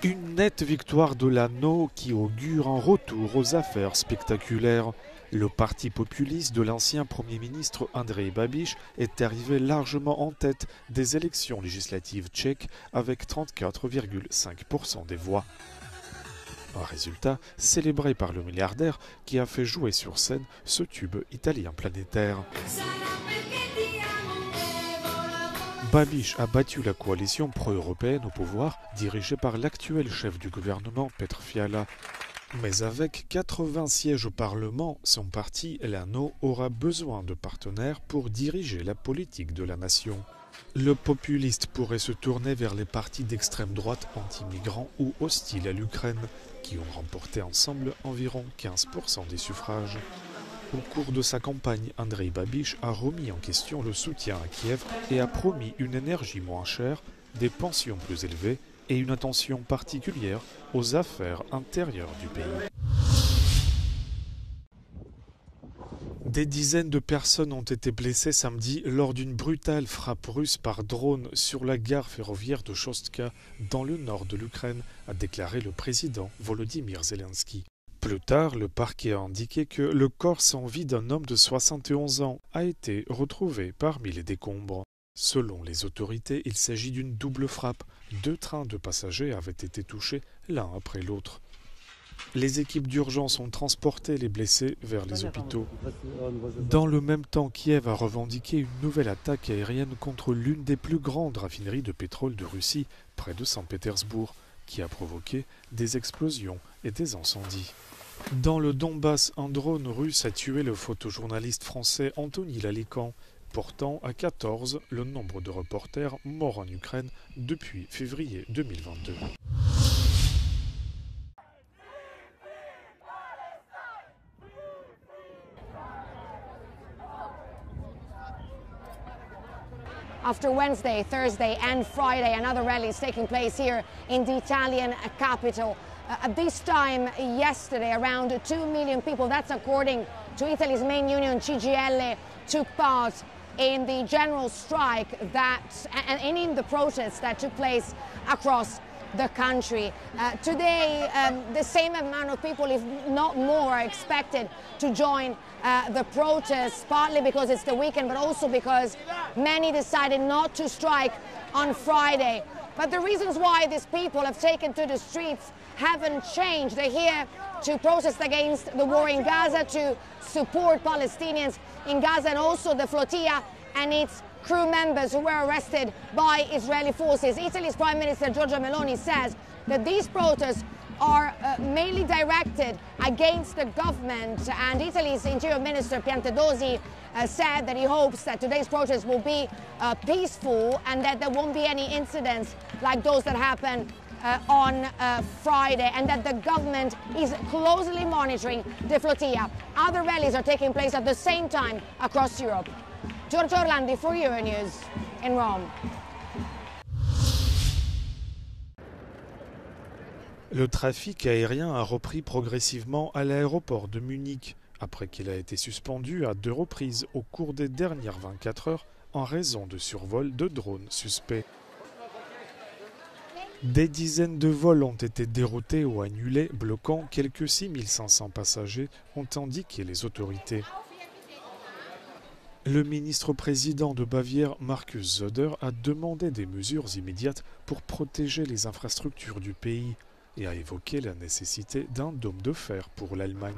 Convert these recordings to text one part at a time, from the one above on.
Une nette victoire de l'anneau qui augure un retour aux affaires spectaculaires. Le parti populiste de l'ancien Premier ministre Andrej Babiš est arrivé largement en tête des élections législatives tchèques avec 34,5% des voix. Un résultat célébré par le milliardaire qui a fait jouer sur scène ce tube italien planétaire. Babiš a battu la coalition pro-européenne au pouvoir, dirigée par l'actuel chef du gouvernement, Petr Fiala. Mais avec 80 sièges au Parlement, son parti, l'Anneau, aura besoin de partenaires pour diriger la politique de la nation. Le populiste pourrait se tourner vers les partis d'extrême droite anti-migrants ou hostiles à l'Ukraine, qui ont remporté ensemble environ 15% des suffrages. Au cours de sa campagne, Andrej Babiš a remis en question le soutien à Kiev et a promis une énergie moins chère, des pensions plus élevées et une attention particulière aux affaires intérieures du pays. Des dizaines de personnes ont été blessées samedi lors d'une brutale frappe russe par drone sur la gare ferroviaire de Chostka, dans le nord de l'Ukraine, a déclaré le président Volodymyr Zelensky. Plus tard, le parquet a indiqué que le corps sans vie d'un homme de 71 ans a été retrouvé parmi les décombres. Selon les autorités, il s'agit d'une double frappe. 2 trains de passagers avaient été touchés l'un après l'autre. Les équipes d'urgence ont transporté les blessés vers les hôpitaux. Dans le même temps, Kiev a revendiqué une nouvelle attaque aérienne contre l'une des plus grandes raffineries de pétrole de Russie, près de Saint-Pétersbourg, qui a provoqué des explosions et des incendies. Dans le Donbass, un drone russe a tué le photojournaliste français Anthony Lalican, portant à 14 le nombre de reporters morts en Ukraine depuis février 2022. After Wednesday, Thursday and Friday, another rally is taking place here in the Italian capital. This time yesterday, around 2 million people, that's according to Italy's main union, CGIL, took part in the general strike and in the protests that took place across the country. Today, the same amount of people, if not more, are expected to join the protests, partly because it's the weekend, but also because many decided not to strike on Friday. But the reasons why these people have taken to the streets haven't changed. They're here to protest against the war in Gaza, to support Palestinians in Gaza, and also the flotilla and its crew members who were arrested by Israeli forces. Italy's Prime Minister Giorgia Meloni says that these protests are mainly directed against the government, and Italy's Interior Minister Piantedosi said that he hopes that today's protest will be peaceful and that there won't be any incidents like those that happened on Friday, and that the government is closely monitoring the flotilla. Other rallies are taking place at the same time across Europe. Giorgio Orlandi for Euronews in Rome. Le trafic aérien a repris progressivement à l'aéroport de Munich, après qu'il a été suspendu à 2 reprises au cours des dernières 24 heures en raison de survols de drones suspects. Des dizaines de vols ont été déroutés ou annulés, bloquant quelques 6500 passagers, ont indiqué les autorités. Le ministre-président de Bavière, Markus Söder, a demandé des mesures immédiates pour protéger les infrastructures du pays et a évoqué la nécessité d'un dôme de fer pour l'Allemagne.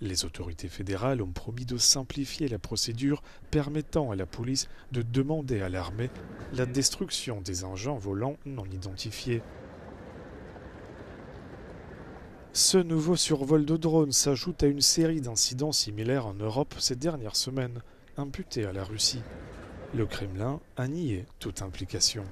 Les autorités fédérales ont promis de simplifier la procédure permettant à la police de demander à l'armée la destruction des engins volants non identifiés. Ce nouveau survol de drones s'ajoute à une série d'incidents similaires en Europe ces dernières semaines, imputés à la Russie. Le Kremlin a nié toute implication.